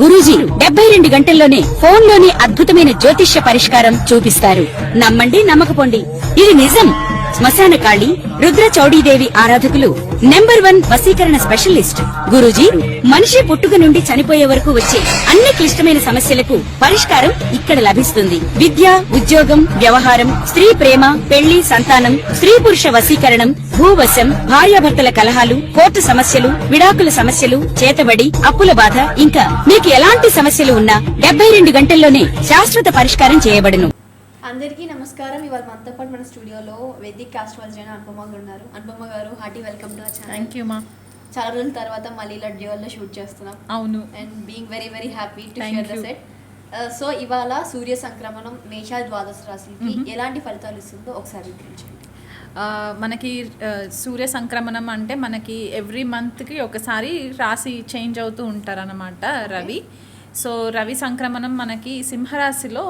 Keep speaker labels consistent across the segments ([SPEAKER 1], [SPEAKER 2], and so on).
[SPEAKER 1] గురూజీ 72 గంటల్లోనే ఫోన్ లోని అద్భుతమైన జ్యోతిష్య పరిష్కారం చూపిస్తారు. నమ్మండి, నమ్మకపోండి, ఇది నిజం. శ్మశాన కాళి రుద్ర చౌడీదేవి ఆరాధకులు నంబర్ 1 వశీకరణ స్పెషలిస్ట్. గురూజీ మనిషి పుట్టుక నుండి చనిపోయే వరకు వచ్చే అన్ని క్లిష్టమైన సమస్యలకు పరిష్కారం ఇక్కడ లభిస్తుంది. విద్య, ఉద్యోగం, వ్యవహారం, స్త్రీ ప్రేమ, పెళ్లి, సంతానం, స్త్రీ పురుష వశీకరణం, భూవశం, భార్యాభర్తల కలహాలు, కోర్టు సమస్యలు, విడాకుల సమస్యలు, చేతబడి, అప్పుల బాధ, ఇంకా మీకు ఎలాంటి సమస్యలు ఉన్నా 72 గంటల్లోనే శాశ్వత పరిష్కారం చేయబడును.
[SPEAKER 2] అందరికీ నమస్కారం. ఇవాళ మనతో పాటు మన స్టూడియోలో వేదిక్ ఆస్ట్రాలజీ అయిన అనుపమ గారు ఉన్నారు. అనుపమ గారు, hearty welcome to our channel.
[SPEAKER 3] Thank you మా.
[SPEAKER 2] చాలా రోజుల తర్వాత మళ్ళీ ఇలా డ్యూయల్లో షూట్ చేస్తున్నాం.
[SPEAKER 3] అవును.
[SPEAKER 2] And being very very happy to share the set. So ఇవాళ సూర్య సంక్రమణం మేష ద్వాదశ రాశులకి ఎలాంటి ఫలితాలు ఇస్తుందో ఒకసారి వివరించండి.
[SPEAKER 3] మనకి సూర్య సంక్రమణం అంటే మనకి ఎవ్రీ మంత్కి ఒకసారి రాశి చేంజ్ అవుతూ ఉంటారన్నమాట రవి. సో రవి సంక్రమణం మనకి సింహరాశిలో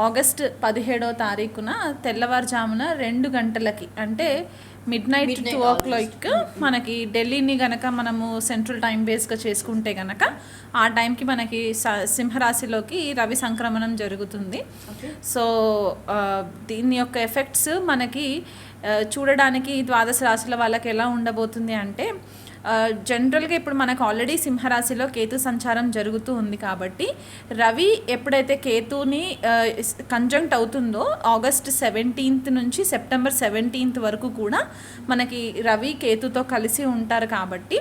[SPEAKER 3] ఆగస్ట్ 17వ తారీఖున తెల్లవారుజామున 2 గంటలకి అంటే మిడ్ నైట్ 2 o'clock మనకి ఢిల్లీని గనక మనము సెంట్రల్ టైం బేస్గా చేసుకుంటే గనక ఆ టైంకి మనకి సింహరాశిలోకి రవి సంక్రమణం జరుగుతుంది. సో దీని యొక్క ఎఫెక్ట్స్ మనకి చూడడానికి ద్వాదశ రాశుల వాళ్ళకి ఎలా ఉండబోతుంది అంటే జనరల్గా ఇప్పుడు మనకు ఆల్రెడీ సింహరాశిలో కేతు సంచారం జరుగుతూ ఉంది కాబట్టి రవి ఎప్పుడైతే కేతుని కంజంక్ట్ అవుతుందో ఆగస్ట్ 17th నుంచి సెప్టెంబర్ 17th వరకు కూడా మనకి రవి కేతుతో కలిసి ఉంటారు కాబట్టి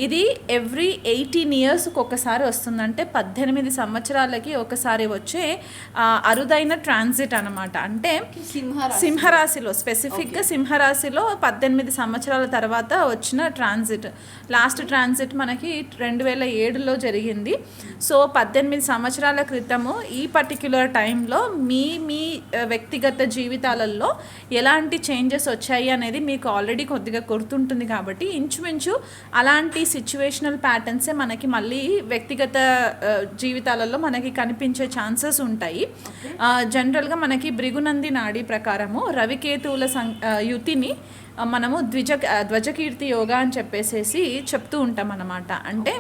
[SPEAKER 3] ఇది ఎవ్రీ 18 years ఒకసారి వస్తుందంటే 18 సంవత్సరాలకి ఒకసారి వచ్చే అరుదైన ట్రాన్సిట్ అనమాట. అంటే సింహరాశిలో స్పెసిఫిక్గా సింహరాశిలో 18 సంవత్సరాల తర్వాత వచ్చిన ట్రాన్సిట్. లాస్ట్ ట్రాన్సిట్ మనకి 2007లో జరిగింది. సో 18 సంవత్సరాల క్రితము ఈ పర్టిక్యులర్ టైంలో మీ వ్యక్తిగత జీవితాలలో ఎలాంటి చేంజెస్ వచ్చాయి అనేది మీకు ఆల్రెడీ కొద్దిగా గుర్తుంటుంది కాబట్టి ఇంచుమించు అలాంటి సిచ్యువేషనల్ ప్యాటర్న్సే మనకి మళ్ళీ వ్యక్తిగత జీవితాలలో మనకి కనిపించే ఛాన్సెస్ ఉంటాయి. జనరల్గా మనకి భృగునంది నాడి ప్రకారము రవికేతువుల యుతిని మనము ధ్వజకీర్తి యోగా అని చెప్పేసేసి చెప్తూ ఉంటాం అన్నమాట. అంటే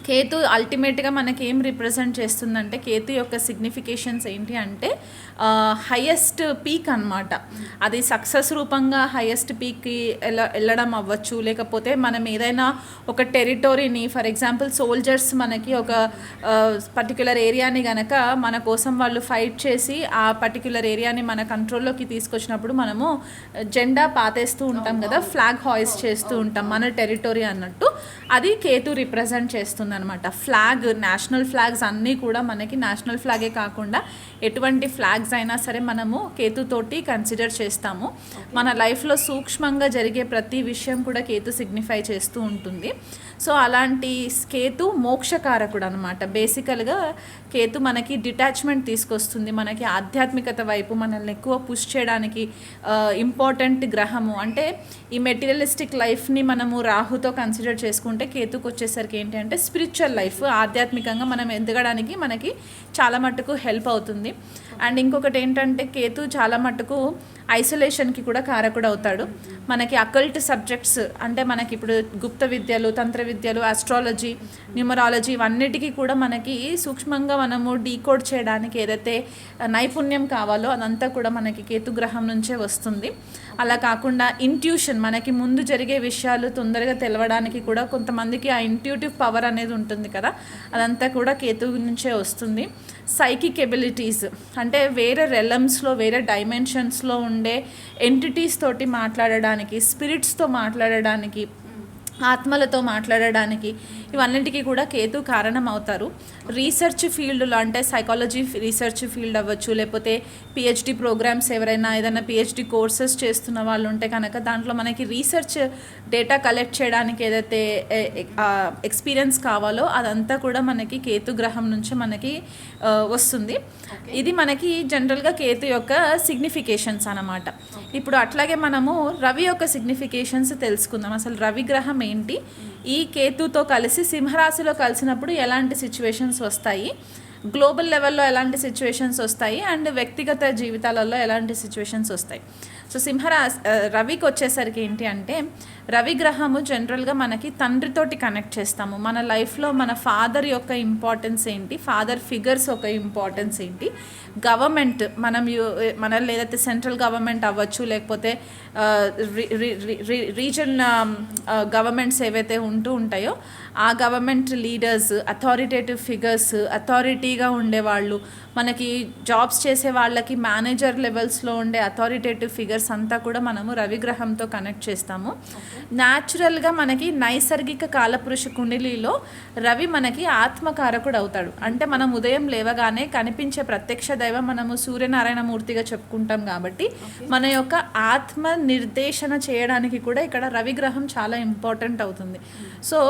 [SPEAKER 3] కేతు అల్టిమేట్గా మనకి ఏం రిప్రజెంట్ చేస్తుందంటే కేతు యొక్క సిగ్నిఫికేషన్స్ ఏంటి అంటే హైయెస్ట్ పీక్ అనమాట. అది సక్సెస్ రూపంగా హైయెస్ట్ పీక్కి వెళ్ళడం అవ్వచ్చు, లేకపోతే మనం ఏదైనా ఒక టెరిటోరీని ఫర్ ఎగ్జాంపుల్ సోల్జర్స్ మనకి ఒక పర్టిక్యులర్ ఏరియాని గనక మన కోసం వాళ్ళు ఫైట్ చేసి ఆ పర్టిక్యులర్ ఏరియాని మన కంట్రోల్లోకి తీసుకొచ్చినప్పుడు మనము జెండా పాతేస్తూ ఉంటాం కదా, ఫ్లాగ్ హాయిస్ట్ చేస్తూ ఉంటాం మన టెరిటోరీ అన్నట్టు. అది కేతు రిప్రజెంట్ చేస్తుంది అనమాట. ఫ్లాగ్, నేషనల్ ఫ్లాగ్స్ అన్నీ కూడా మనకి నేషనల్ ఫ్లాగే కాకుండా ఎటువంటి ఫ్లాగ్స్ అయినా సరే మనము కేతుతోటి కన్సిడర్ చేస్తాము. మన లైఫ్లో సూక్ష్మంగా జరిగే ప్రతి విషయం కూడా కేతు సిగ్నిఫై చేస్తూ ఉంటుంది. సో అలాంటి కేతు మోక్షకారకుడు అనమాట. బేసికల్గా కేతు మనకి డిటాచ్మెంట్ తీసుకొస్తుంది, మనకి ఆధ్యాత్మికత వైపు మనల్ని ఎక్కువ పుష్ చేయడానికి ఇంపార్టెంట్ గ్రహము. అంటే ఈ మెటీరియలిస్టిక్ లైఫ్ని మనము రాహుతో కన్సిడర్ చేసుకుంటే కేతుకు వచ్చేసరికి ఏంటి అంటే స్పిరిచువల్ లైఫ్, ఆధ్యాత్మికంగా మనం ఎదగడానికి మనకి చాలా మట్టుకు హెల్ప్ అవుతుంది. అండ్ ఇంకొకటి ఏంటంటే కేతు చాలా మట్టుకు ఐసోలేషన్కి కూడా కారకుడు అవుతాడు. మనకి అకల్ట్ సబ్జెక్ట్స్ అంటే మనకి ఇప్పుడు గుప్త విద్యలు, తంత్ర విద్యలు, ఆస్ట్రాలజీ, న్యూమరాలజీ ఇవన్నిటికీ కూడా మనకి సూక్ష్మంగా మనము డీకోడ్ చేయడానికి ఏదైతే నైపుణ్యం కావాలో అదంతా కూడా మనకి కేతు గ్రహం నుంచే వస్తుంది. అలా కాకుండా ఇంట్యూషన్, మనకి ముందు జరిగే విషయాలు తొందరగా తెలవడానికి కూడా కొంతమందికి ఆ ఇంట్యూటివ్ పవర్ అనేది ఉంటుంది కదా, అదంతా కూడా కేతు నుంచే వస్తుంది. సైకిక్ ఎబిలిటీస్ అంటే వేరే రెలమ్స్లో, వేరే డైమెన్షన్స్లో ఉండే ఎంటిటీస్ తోటి మాట్లాడడానికి, స్పిరిట్స్తో మాట్లాడడానికి, ఆత్మలతో మాట్లాడడానికి ఇవన్నింటికి కూడా కేతు కారణం అవుతారు. రీసెర్చ్ ఫీల్డ్లో అంటే సైకాలజీ రీసెర్చ్ ఫీల్డ్ అవ్వచ్చు, లేకపోతే పిహెచ్డి ప్రోగ్రామ్స్ ఎవరైనా ఏదైనా పిహెచ్డి కోర్సెస్ చేస్తున్న వాళ్ళు ఉంటే కనుక దాంట్లో మనకి రీసెర్చ్ డేటా కలెక్ట్ చేయడానికి ఏదైతే ఎక్స్పీరియన్స్ కావాలో అదంతా కూడా మనకి కేతు గ్రహం నుంచి మనకి వస్తుంది. ఇది మనకి జనరల్గా కేతు యొక్క సిగ్నిఫికేషన్స్ అన్నమాట. ఇప్పుడు అట్లాగే మనము రవి యొక్క సిగ్నిఫికేషన్స్ తెలుసుకుందాం. అసలు రవి గ్రహం ఏంటి, ఈ కేతుతో కలిసి సింహరాశిలో కలిసినప్పుడు ఎలాంటి సిచ్యువేషన్స్ వస్తాయి, గ్లోబల్ లెవెల్లో ఎలాంటి సిచ్యువేషన్స్ వస్తాయి, అండ్ వ్యక్తిగత జీవితాలలో ఎలాంటి సిచ్యువేషన్స్ వస్తాయి. సో రవికి వచ్చేసరికి ఏంటి అంటే, రవి గ్రహము జనరల్గా మనకి తండ్రితోటి కనెక్ట్ చేస్తాము. మన లైఫ్లో మన ఫాదర్ యొక్క ఇంపార్టెన్స్ ఏంటి, ఫాదర్ ఫిగర్స్ యొక్క ఇంపార్టెన్స్ ఏంటి, గవర్నమెంట్ మన లేదైతే సెంట్రల్ గవర్నమెంట్ అవ్వచ్చు, లేకపోతే రీజన్ గవర్నమెంట్స్ ఏవైతే ఉంటాయో ఆ గవర్నమెంట్ లీడర్స్, అథారిటేటివ్ ఫిగర్స్, అథారిటీగా ఉండేవాళ్ళు, మనకి జాబ్స్ చేసే వాళ్ళకి మేనేజర్ లెవెల్స్లో ఉండే అథారిటేటివ్ ఫిగర్స్ అంతా కూడా మనము రవిగ్రహంతో కనెక్ట్ చేస్తాము. న్యాచురల్గా మనకి నైసర్గిక కాలపురుష కుండలిలో రవి మనకి ఆత్మకారకుడు అవుతాడు. అంటే మనం ఉదయం లేవగానే కనిపించే ప్రత్యక్ష దైవం మనము సూర్యనారాయణ మూర్తిగా చెప్పుకుంటాం కాబట్టి మన యొక్క ఆత్మ నిర్దేశన చేయడానికి కూడా ఇక్కడ రవిగ్రహం చాలా ఇంపార్టెంట్ అవుతుంది. సో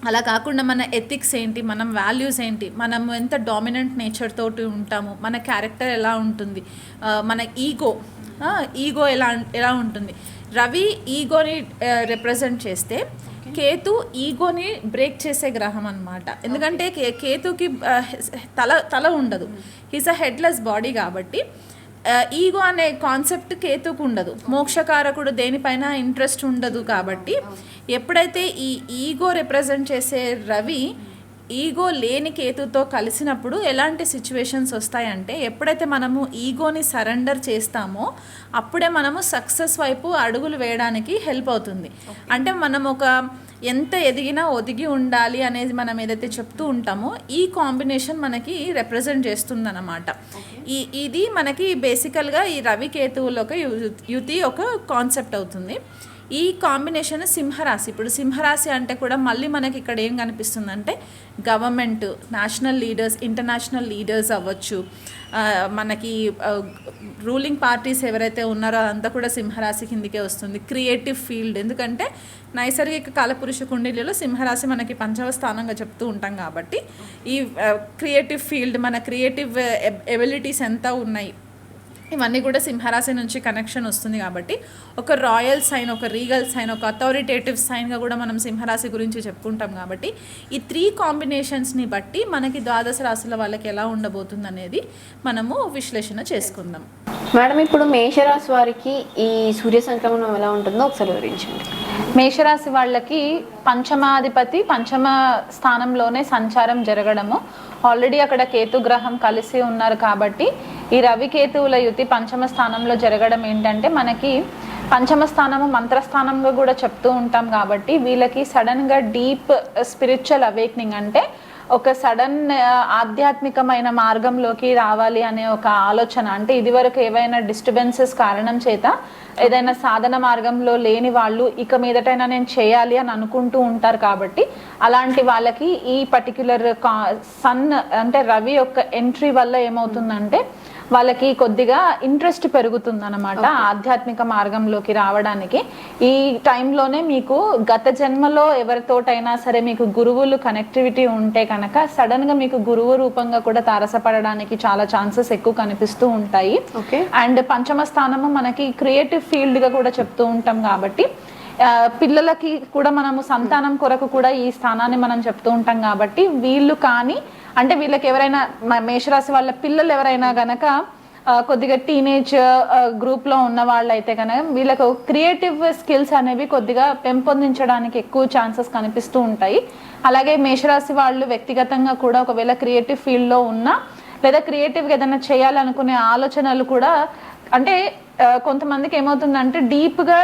[SPEAKER 3] అలా కాకుండా మన ఎథిక్స్ ఏంటి, మనం వాల్యూస్ ఏంటి, మనం ఎంత డామినెంట్ నేచర్ తోటి ఉంటాము, మన క్యారెక్టర్ ఎలా ఉంటుంది, మన ఈగో ఎలా ఉంటుంది. రవి ఈగోని రిప్రజెంట్ చేస్తే కేతు ఈగోని బ్రేక్ చేసే గ్రహం అన్నమాట. ఎందుకంటే కేతుకి తల ఉండదు, హీస్ అ హెడ్లెస్ బాడీ కాబట్టి ఈగో అనే కాన్సెప్ట్ కేతుకు ఉండదు. మోక్షకారకుడు దేనిపైన ఇంట్రెస్ట్ ఉండదు కాబట్టి ఎప్పుడైతే ఈ ఈగో రిప్రజెంట్ చేసే రవి ఈగో లేని కేతుతో కలిసినప్పుడు ఎలాంటి సిచ్యువేషన్స్ వస్తాయంటే, ఎప్పుడైతే మనము ఈగోని సరెండర్ చేస్తామో అప్పుడే మనము సక్సెస్ వైపు అడుగులు వేయడానికి హెల్ప్ అవుతుంది. అంటే మనం ఎంత ఎదిగినా ఒదిగి ఉండాలి అనేది మనం ఏదైతే చెప్తూ ఉంటామో ఈ కాంబినేషన్ మనకి రిప్రజెంట్ చేస్తుందన్నమాట. ఇది మనకి బేసికల్గా ఈ రవి కేతువుల యుతి ఒక కాన్సెప్ట్ అవుతుంది. ఈ కాంబినేషన్ సింహరాశి. ఇప్పుడు సింహరాశి అంటే కూడా మళ్ళీ మనకి ఇక్కడ ఏం కనిపిస్తుందంటే government, national leaders, international leaders అవ్వచ్చు, మనకి రూలింగ్ పార్టీస్ ఎవరైతే ఉన్నారో అదంతా కూడా సింహరాశి కిందికే వస్తుంది. క్రియేటివ్ ఫీల్డ్, ఎందుకంటే నైసర్గిక కాలపురుష కుండలిలో సింహరాశి మనకి 5వ స్థానంగా చెప్తూ ఉంటాం కాబట్టి ఈ క్రియేటివ్ ఫీల్డ్, మన క్రియేటివ్ ఎబిలిటీస్ ఎంత ఉన్నాయి ఇవన్నీ కూడా సింహరాశి నుంచి కనెక్షన్ వస్తుంది. కాబట్టి ఒక రాయల్ సైన్, ఒక రీగల్ సైన్, ఒక అథారిటేటివ్ సైన్గా కూడా మనం సింహరాశి గురించి చెప్పుకుంటాం. కాబట్టి ఈ 3 కాంబినేషన్స్ని బట్టి మనకి ద్వాదశ రాశుల వాళ్ళకి ఎలా ఉండబోతుంది అనేది మనము విశ్లేషణ చేసుకుందాం.
[SPEAKER 2] మేడం, ఇప్పుడు మేషరాశి వారికి ఈ సూర్య సంక్రమణం ఎలా ఉంటుందో ఒకసారి వివరించండి.
[SPEAKER 3] మేషరాశి వాళ్ళకి పంచమాధిపతి 5వ స్థానంలోనే సంచారం జరగడము, ఆల్రెడీ అక్కడ కేతు గ్రహం కలిసి ఉన్నారు కాబట్టి ఈ రవి కేతువుల యుతి 5వ స్థానంలో జరగడం ఏంటంటే, మనకి 5వ స్థానము మంత్రస్థానంగా కూడా చెప్తూ ఉంటాం కాబట్టి వీళ్ళకి సడన్గా డీప్ స్పిరిచువల్ అవేక్నింగ్, అంటే ఒక సడన్ ఆధ్యాత్మికమైన మార్గంలోకి రావాలి అనే ఒక ఆలోచన. అంటే ఇదివరకు ఏవైనా డిస్టర్బెన్సెస్ కారణం చేత ఏదైనా సాధన మార్గంలో లేని వాళ్ళు ఇక మీదటైనా నేను చేయాలి అని అనుకుంటూ ఉంటారు కాబట్టి అలాంటి వాళ్ళకి ఈ పర్టిక్యులర్ సన్ అంటే రవి యొక్క ఎంట్రీ వల్ల ఏమవుతుందంటే వాళ్ళకి కొద్దిగా ఇంట్రెస్ట్ పెరుగుతుంది అనమాట ఆధ్యాత్మిక మార్గంలోకి రావడానికి. ఈ టైంలోనే మీకు గత జన్మలో ఎవరితోటైనా సరే మీకు గురువులు కనెక్టివిటీ ఉంటే కనుక సడన్ గా మీకు గురువు రూపంగా కూడా తారసపడడానికి చాలా ఛాన్సెస్ ఎక్కువ కనిపిస్తూ ఉంటాయి. అండ్ 5వ స్థానము మనకి క్రియేటివ్ ఫీల్డ్ గా కూడా చెప్తూ ఉంటాం కాబట్టి పిల్లలకి కూడా మనము సంతానం కొరకు కూడా ఈ స్థానాన్ని మనం చెప్తూ ఉంటాం కాబట్టి వీళ్ళు కానీ అంటే వీళ్ళకి ఎవరైనా మేషరాశి వాళ్ళ పిల్లలు ఎవరైనా గనక కొద్దిగా టీనేజ్ గ్రూప్ లో ఉన్న వాళ్ళు అయితే కనుక వీళ్ళకు క్రియేటివ్ స్కిల్స్ అనేవి కొద్దిగా పెంపొందించడానికి ఎక్కువ ఛాన్సెస్ కనిపిస్తూ ఉంటాయి. అలాగే మేషరాశి వాళ్ళు వ్యక్తిగతంగా కూడా ఒకవేళ క్రియేటివ్ ఫీల్డ్ లో ఉన్నా లేదా క్రియేటివ్గా ఏదైనా చేయాలనుకునే ఆలోచనలు కూడా అంటే కొంతమందికి ఏమవుతుందంటే డీప్ గా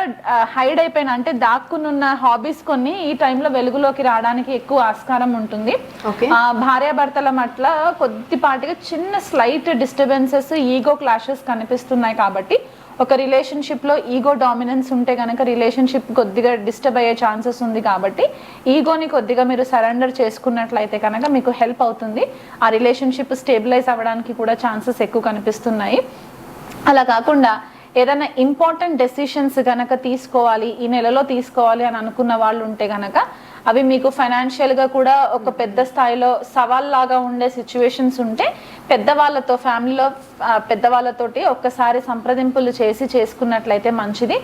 [SPEAKER 3] హైడ్ అయిపోయిన అంటే దాక్కునున్న హాబీస్ కొన్ని ఈ టైంలో వెలుగులోకి రావడానికి ఎక్కువ ఆస్కారం ఉంటుంది. భార్యాభర్తల మట్ల కొద్దిపాటిగా చిన్న స్లైట్ డిస్టర్బెన్సెస్, ఈగో క్లాషెస్ కనిపిస్తున్నాయి కాబట్టి ఒక రిలేషన్షిప్ లో ఈగో డామినెన్స్ ఉంటే కనుక రిలేషన్షిప్ కొద్దిగా డిస్టర్బ్ అయ్యే ఛాన్సెస్ ఉంది కాబట్టి ఈగోని కొద్దిగా మీరు సరెండర్ చేసుకున్నట్లయితే కనుక మీకు హెల్ప్ అవుతుంది. ఆ రిలేషన్షిప్ స్టేబిలైజ్ అవ్వడానికి కూడా ఛాన్సెస్ ఎక్కువ కనిపిస్తున్నాయి. అలా కాకుండా ఏదైనా ఇంపార్టెంట్ డెసిషన్స్ కనుక తీసుకోవాలి ఈ నెలలో తీసుకోవాలి అని అనుకున్న వాళ్ళు ఉంటే కనుక అవి మీకు ఫైనాన్షియల్గా కూడా ఒక పెద్ద స్థాయిలో సవాల్ లాగా ఉండే సిచ్యువేషన్స్ ఉంటే పెద్దవాళ్ళతో ఫ్యామిలీలో పెద్దవాళ్ళతోటి ఒక్కసారి సంప్రదింపులు చేసుకున్నట్లయితే మంచిది.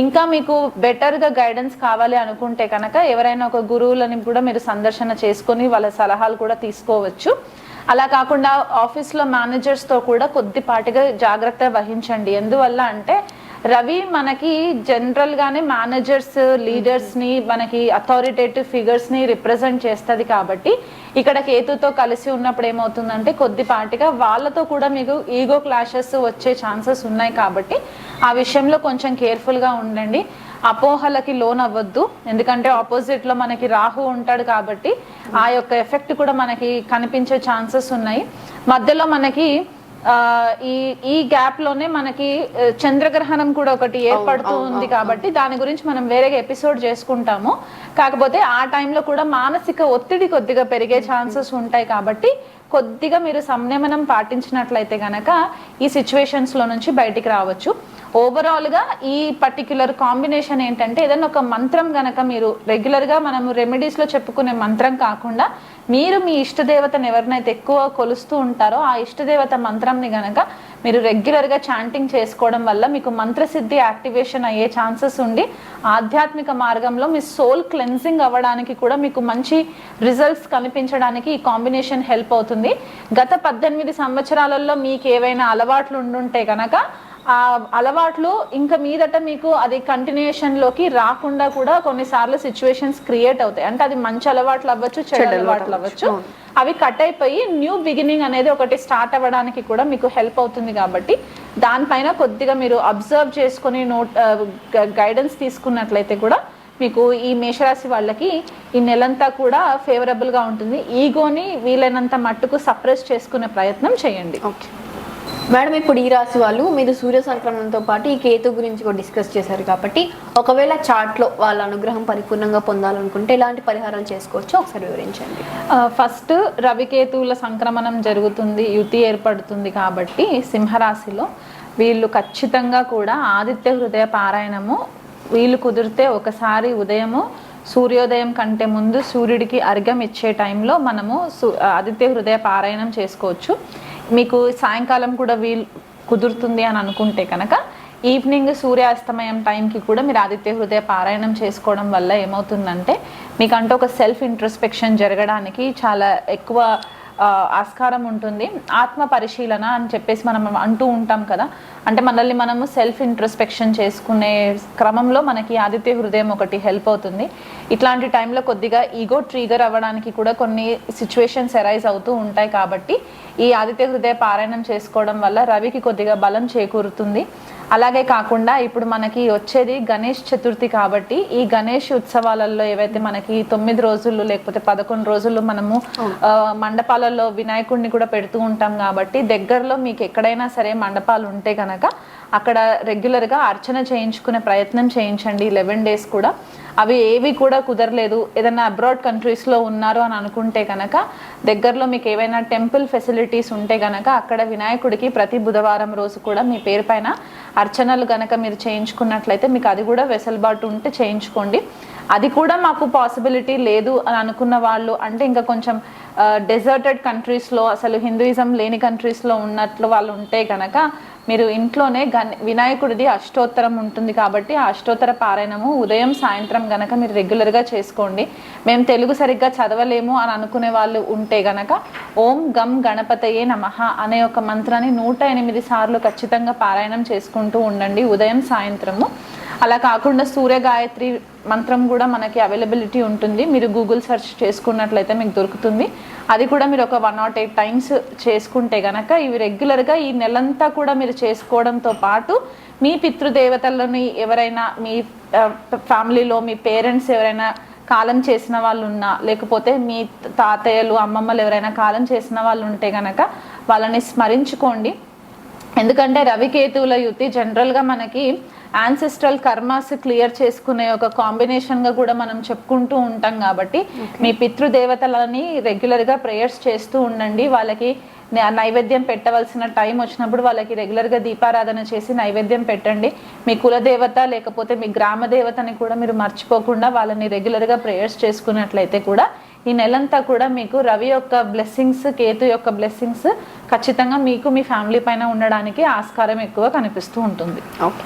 [SPEAKER 3] ఇంకా మీకు బెటర్గా గైడెన్స్ కావాలి అనుకుంటే కనుక ఎవరైనా ఒక గురువులని కూడా మీరు సందర్శన చేసుకొని వాళ్ళ సలహాలు కూడా తీసుకోవచ్చు. అలా కాకుండా ఆఫీస్లో మేనేజర్స్తో కూడా కొద్దిపాటిగా జాగ్రత్త వహించండి. ఎందువల్ల అంటే రవి మనకి జనరల్గానే మేనేజర్స్ లీడర్స్ని మనకి అథారిటేటివ్ ఫిగర్స్ని రిప్రజెంట్ చేస్తుంది కాబట్టి ఇక్కడ కేతుతో కలిసి ఉన్నప్పుడు ఏమవుతుందంటే కొద్దిపాటిగా వాళ్ళతో కూడా మీకు ఈగో క్లాషెస్ వచ్చే ఛాన్సెస్ ఉన్నాయి. కాబట్టి ఆ విషయంలో కొంచెం కేర్ఫుల్గా ఉండండి. అపోహలకి లోన్ అవ్వద్దు, ఎందుకంటే ఆపోజిట్లో మనకి రాహు ఉంటాడు కాబట్టి ఆ యొక్క ఎఫెక్ట్ కూడా మనకి కనిపించే ఛాన్సెస్ ఉన్నాయి. మధ్యలో మనకి ఈ గ్యాప్ లోనే మనకి చంద్రగ్రహణం కూడా ఒకటి ఏర్పడుతూ ఉంది కాబట్టి దాని గురించి మనం వేరేగా ఎపిసోడ్ చేసుకుంటాము. కాకపోతే ఆ టైంలో కూడా మానసిక ఒత్తిడి కొద్దిగా పెరిగే ఛాన్సెస్ ఉంటాయి. కాబట్టి కొద్దిగా మీరు సంయమనం పాటించినట్లయితే గనక ఈ సిచ్యువేషన్స్ లో నుంచి బయటికి రావచ్చు. ఓవరాల్ గా ఈ పర్టిక్యులర్ కాంబినేషన్ ఏంటంటే ఏదైనా ఒక మంత్రం గనక మీరు రెగ్యులర్ గా మనము రెమెడీస్ లో చెప్పుకునే మంత్రం కాకుండా మీరు మీ ఇష్టదేవతను ఎవరినైతే ఎక్కువ కొలుస్తూ ఉంటారో ఆ ఇష్టదేవత మంత్రంని గనక మీరు రెగ్యులర్ గా చాంటింగ్ చేసుకోవడం వల్ల మీకు మంత్రసిద్ధి యాక్టివేషన్ అయ్యే ఛాన్సెస్ ఉండి ఆధ్యాత్మిక మార్గంలో మీ సోల్ క్లెన్సింగ్ అవ్వడానికి కూడా మీకు మంచి రిజల్ట్స్ కనిపించడానికి ఈ కాంబినేషన్ హెల్ప్ అవుతుంది. గత 18 సంవత్సరాలలో మీకు ఏవైనా అలవాట్లు ఉండుంటే కనుక ఆ అలవాట్లు ఇంకా మీదట మీకు అది కంటిన్యూషన్ లోకి రాకుండా కూడా కొన్నిసార్లు సిచ్యువేషన్స్ క్రియేట్ అవుతాయి. అంటే అది మంచి అలవాట్లు అవ్వచ్చు, చెడు అలవాట్లు అవ్వచ్చు, అవి కట్ అయిపోయి న్యూ బిగినింగ్ అనేది ఒకటి స్టార్ట్ అవ్వడానికి కూడా మీకు హెల్ప్ అవుతుంది. కాబట్టి దానిపైన కొద్దిగా మీరు అబ్జర్వ్ చేసుకుని గైడెన్స్ తీసుకున్నట్లయితే కూడా మీకు ఈ మేషరాశి వాళ్ళకి ఈ నెలంతా కూడా ఫేవరబుల్గా ఉంటుంది. ఈగోని వీలైనంత మట్టుకు సప్రెస్ చేసుకునే ప్రయత్నం చేయండి.
[SPEAKER 2] ఓకే మేడం, ఇప్పుడు ఈ రాశి వాళ్ళు మీరు సూర్య సంక్రమణంతో పాటు ఈ కేతు గురించి కూడా డిస్కస్ చేశారు కాబట్టి ఒకవేళ చార్ట్లో వాళ్ళ అనుగ్రహం పరిపూర్ణంగా పొందాలనుకుంటే ఎలాంటి పరిహారాలు చేసుకోవచ్చో ఒకసారి వివరించండి.
[SPEAKER 3] ఫస్ట్ రవికేతువుల సంక్రమణం జరుగుతుంది, యుతి ఏర్పడుతుంది కాబట్టి సింహరాశిలో వీళ్ళు ఖచ్చితంగా కూడా ఆదిత్య హృదయ పారాయణము వీళ్ళు కుదిరితే ఒకసారి ఉదయము సూర్యోదయం కంటే ముందు సూర్యుడికి అర్ఘ్యం ఇచ్చే టైంలో మనము ఆదిత్య హృదయ పారాయణం చేసుకోవచ్చు. మీకు సాయంకాలం కూడా వీలు కుదురుతుంది అని అనుకుంటే కనుక ఈవినింగ్ సూర్యాస్తమయం టైంకి కూడా మీరు ఆదిత్య హృదయ పారాయణం చేసుకోవడం వల్ల ఏమవుతుందంటే మీకంటూ ఒక సెల్ఫ్ ఇంట్రోస్పెక్షన్ జరగడానికి చాలా ఎక్కువ ఆస్కారం ఉంటుంది. ఆత్మ పరిశీలన అని చెప్పేసి మనం అంటూ ఉంటాం కదా, అంటే మనల్ని మనము సెల్ఫ్ ఇంట్రోస్పెక్షన్ చేసుకునే క్రమంలో మనకి ఆదిత్య హృదయం ఒకటి హెల్ప్ అవుతుంది. ఇట్లాంటి టైంలో కొద్దిగా ఈగో ట్రిగర్ అవ్వడానికి కూడా కొన్ని సిచ్యువేషన్స్ అరైజ్ అవుతూ ఉంటాయి. కాబట్టి ఈ ఆదిత్య హృదయ పారాయణం చేసుకోవడం వల్ల రవికి కొద్దిగా బలం చేకూరుతుంది. అలాగే కాకుండా ఇప్పుడు మనకి వచ్చేది గణేష్ చతుర్థి కాబట్టి ఈ గణేష్ ఉత్సవాలలో ఏవైతే మనకి 9 రోజులు లేకపోతే 11 రోజులు మనము మండపాలలో వినాయకుడిని కూడా పెడుతూ ఉంటాం. కాబట్టి దగ్గరలో మీకు ఎక్కడైనా సరే మండపాలు ఉంటే కనుక అక్కడ రెగ్యులర్గా అర్చన చేయించుకునే ప్రయత్నం చేయించండి. 11 days కూడా అవి ఏవి కూడా కుదరలేదు, ఏదైనా అబ్రాడ్ కంట్రీస్లో ఉన్నారు అని అనుకుంటే కనుక దగ్గరలో మీకు ఏవైనా టెంపుల్ ఫెసిలిటీస్ ఉంటే కనుక అక్కడ వినాయకుడికి ప్రతి బుధవారం రోజు కూడా మీ పేరు పైన అర్చనలు కనుక మీరు చేయించుకున్నట్లయితే మీకు అది కూడా వెసులుబాటు ఉంటే చేయించుకోండి. అది కూడా మాకు పాసిబిలిటీ లేదు అని అనుకున్న వాళ్ళు, అంటే ఇంకా కొంచెం డెజర్టెడ్ కంట్రీస్లో అసలు హిందూయిజం లేని కంట్రీస్లో ఉన్నట్లు వాళ్ళు ఉంటే కనుక మీరు ఇంట్లోనే వినాయకుడిది అష్టోత్తరం ఉంటుంది కాబట్టి ఆ అష్టోత్తర పారాయణము ఉదయం సాయంత్రం గనక మీరు రెగ్యులర్గా చేసుకోండి. మేము తెలుగు సరిగ్గా చదవలేము అని అనుకునే వాళ్ళు ఉంటే గనక ఓం గం గణపతయే నమః అనే ఒక మంత్రాన్ని 108 సార్లు ఖచ్చితంగా పారాయణం చేసుకుంటూ ఉండండి ఉదయం సాయంత్రము. అలా కాకుండా సూర్య గాయత్రి మంత్రం కూడా మనకి అవైలబిలిటీ ఉంటుంది, మీరు గూగుల్ సెర్చ్ చేసుకున్నట్లయితే మీకు దొరుకుతుంది. అది కూడా మీరు ఒక 108 times చేసుకుంటే గనక ఇవి రెగ్యులర్గా ఈ నెలంతా కూడా మీరు చేసుకోవడంతో పాటు మీ పితృదేవతలని ఎవరైనా మీ ఫ్యామిలీలో మీ పేరెంట్స్ ఎవరైనా కాలం చేసిన వాళ్ళు ఉన్నా, లేకపోతే మీ తాతయ్యలు అమ్మమ్మలు ఎవరైనా కాలం చేసిన వాళ్ళు ఉంటే గనక వాళ్ళని స్మరించుకోండి. ఎందుకంటే రవికేతువుల యుతి జనరల్గా మనకి యాన్సెస్ట్రల్ కర్మాస్ క్లియర్ చేసుకునే ఒక కాంబినేషన్గా కూడా మనం చెప్పుకుంటూ ఉంటాం. కాబట్టి మీ పితృదేవతలని రెగ్యులర్గా ప్రేయర్స్ చేస్తూ ఉండండి. వాళ్ళకి
[SPEAKER 4] నైవేద్యం పెట్టవలసిన టైం వచ్చినప్పుడు వాళ్ళకి రెగ్యులర్గా దీపారాధన చేసి నైవేద్యం పెట్టండి. మీ కులదేవత లేకపోతే మీ గ్రామ దేవతని కూడా మీరు మర్చిపోకుండా వాళ్ళని రెగ్యులర్గా ప్రేయర్స్ చేసుకున్నట్లయితే కూడా ఈ నెలంతా కూడా మీకు రవి యొక్క బ్లెస్సింగ్స్, కేతు యొక్క బ్లెస్సింగ్స్ ఖచ్చితంగా మీకు మీ ఫ్యామిలీ పైన ఉండడానికి ఆస్కారం ఎక్కువ కనిపిస్తూ ఉంటుంది.
[SPEAKER 2] ఓకే.